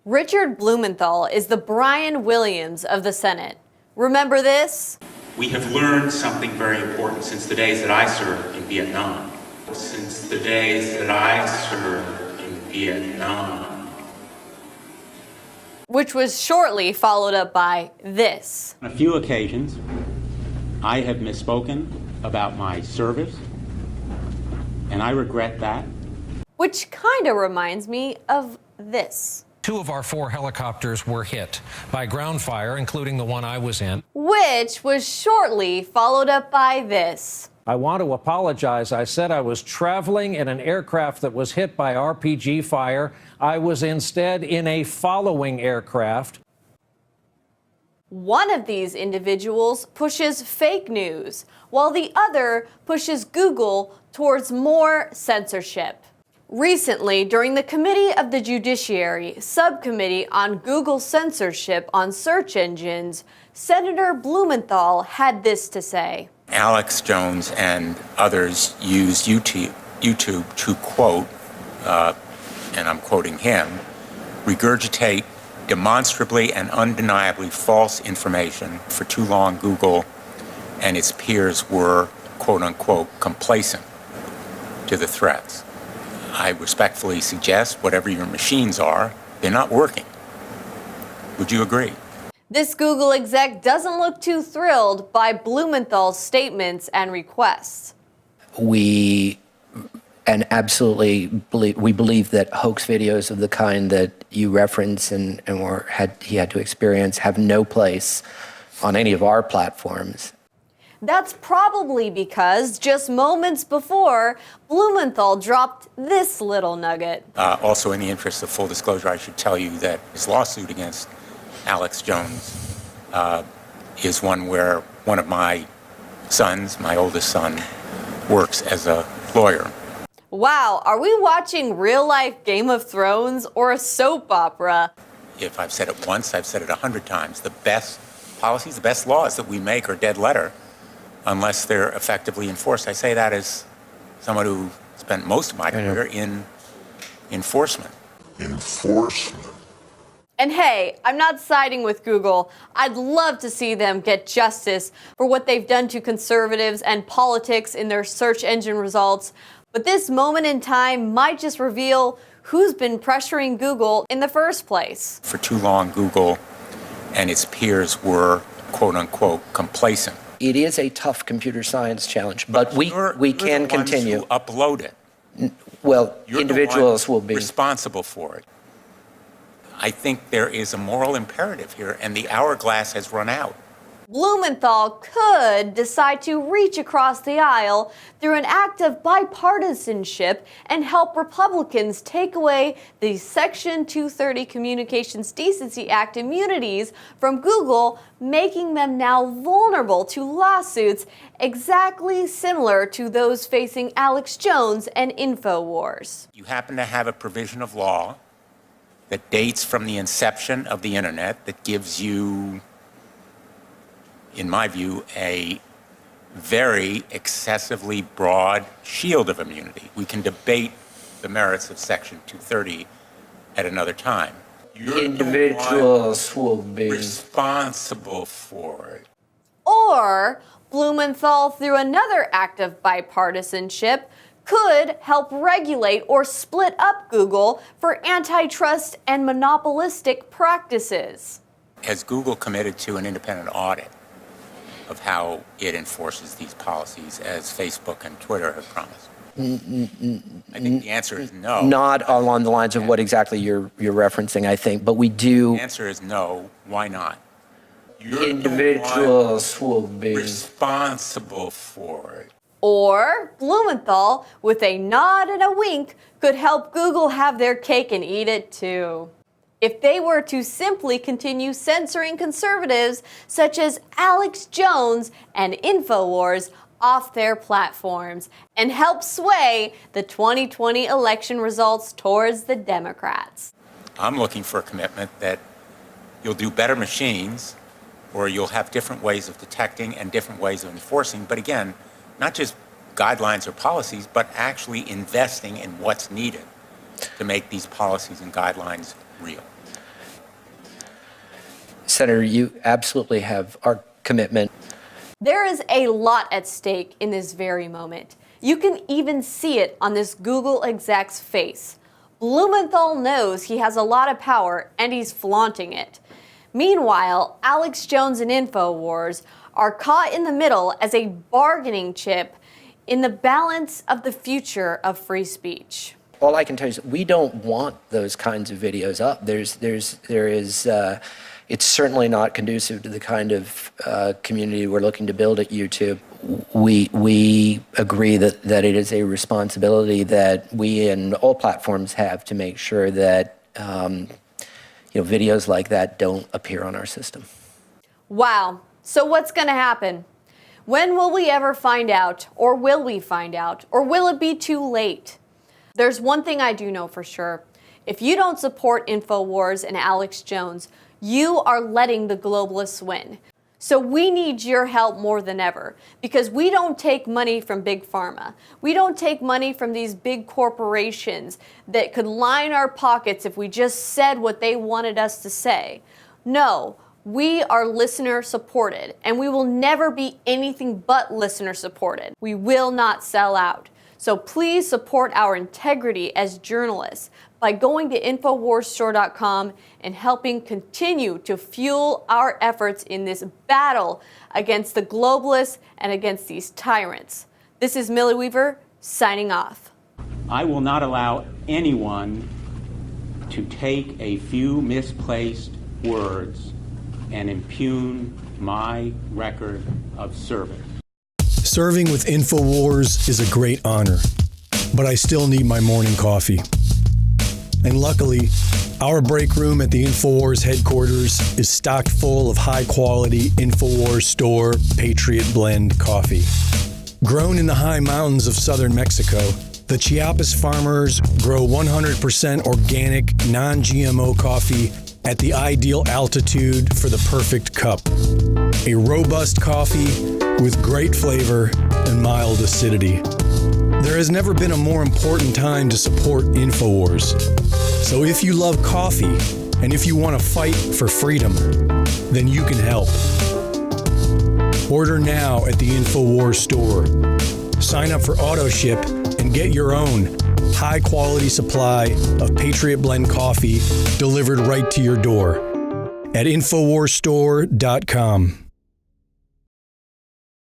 Richard Blumenthal is the Brian Williams of the Senate. Remember this? We have learned something very important since the days that I served in Vietnam. Since the days that I served in Vietnam. Which was shortly followed up by this. On a few occasions, I have misspoken about my service, and I regret that. Which kind of reminds me of this. 2 of our 4 helicopters were hit by ground fire, including the one I was in. Which was shortly followed up by this. I want to apologize. I said I was traveling in an aircraft that was hit by RPG fire. I was instead in a following aircraft. One of these individuals pushes fake news, while the other pushes Google towards more censorship. Recently, during the Committee of the Judiciary Subcommittee on Google Censorship on Search Engines, Senator Blumenthal had this to say. Alex Jones and others used YouTube to quote, and I'm quoting him, regurgitate demonstrably and undeniably false information. For too long, Google and its peers were, quote unquote, complacent to the threats. I respectfully suggest whatever your machines are, they're not working. Would you agree? This Google exec doesn't look too thrilled by Blumenthal's statements and requests. We believe that hoax videos of the kind that you reference and he had to experience have no place on any of our platforms. That's probably because just moments before, Blumenthal dropped this little nugget. Also, in the interest of full disclosure, I should tell you that his lawsuit against Alex Jones is one where one of my sons, my oldest son, works as a lawyer. Wow, are we watching real-life Game of Thrones or a soap opera? If I've said it once, I've said it 100 times. The best policies, the best laws that we make are dead letter unless they're effectively enforced. I say that as someone who spent most of my career in enforcement. And hey, I'm not siding with Google. I'd love to see them get justice for what they've done to conservatives and politics in their search engine results. But this moment in time might just reveal who's been pressuring Google in the first place. For too long, Google and its peers were, quote unquote, complacent. It is a tough computer science challenge, but we can continue. You're the ones who upload it. Well, You're individuals will be responsible for it. I think there is a moral imperative here, and the hourglass has run out. Blumenthal could decide to reach across the aisle through an act of bipartisanship and help Republicans take away the Section 230 Communications Decency Act immunities from Google, making them now vulnerable to lawsuits exactly similar to those facing Alex Jones and InfoWars. You happen to have a provision of law that dates from the inception of the internet that gives you, in my view, a very excessively broad shield of immunity. We can debate the merits of Section 230 at another time. individuals will be responsible for it. Or Blumenthal, through another act of bipartisanship, could help regulate or split up Google for antitrust and monopolistic practices. Has Google committed to an independent audit of how it enforces these policies, as Facebook and Twitter have promised? I think the answer is no. Not along the lines of what exactly you're referencing, I think, but we do. The answer is no. Why not? Individuals will be responsible for it. Or Blumenthal, with a nod and a wink, could help Google have their cake and eat it too. If they were to simply continue censoring conservatives such as Alex Jones and InfoWars off their platforms and help sway the 2020 election results towards the Democrats. I'm looking for a commitment that you'll do better machines, or you'll have different ways of detecting and different ways of enforcing, but again, not just guidelines or policies, but actually investing in what's needed to make these policies and guidelines real. Senator, you absolutely have our commitment. There is a lot at stake in this very moment. You can even see it on this Google exec's face. Blumenthal knows he has a lot of power and he's flaunting it. Meanwhile, Alex Jones and InfoWars are caught in the middle as a bargaining chip in the balance of the future of free speech. All I can tell you is we don't want those kinds of videos up. It's certainly not conducive to the kind of community we're looking to build at YouTube. We agree that it is a responsibility that we and all platforms have to make sure that videos like that don't appear on our system. Wow. So what's going to happen? When will we ever find out? Or will we find out? Or will it be too late? There's one thing I do know for sure. If you don't support InfoWars and Alex Jones, you are letting the globalists win. So we need your help more than ever, because we don't take money from Big Pharma. We don't take money from these big corporations that could line our pockets if we just said what they wanted us to say. No, we are listener supported, and we will never be anything but listener supported. We will not sell out. So please support our integrity as journalists by going to InfoWarsStore.com and helping continue to fuel our efforts in this battle against the globalists and against these tyrants. This is Millie Weaver, signing off. I will not allow anyone to take a few misplaced words and impugn my record of service. Serving with InfoWars is a great honor, but I still need my morning coffee. And luckily, our break room at the InfoWars headquarters is stocked full of high-quality InfoWars Store Patriot Blend coffee. Grown in the high mountains of southern Mexico, the Chiapas farmers grow 100% organic, non-GMO coffee at the ideal altitude for the perfect cup. A robust coffee with great flavor and mild acidity. There has never been a more important time to support InfoWars. So if you love coffee and if you want to fight for freedom, then you can help. Order now at the InfoWars store. Sign up for AutoShip and get your own high-quality supply of Patriot Blend coffee delivered right to your door at InfoWarsStore.com.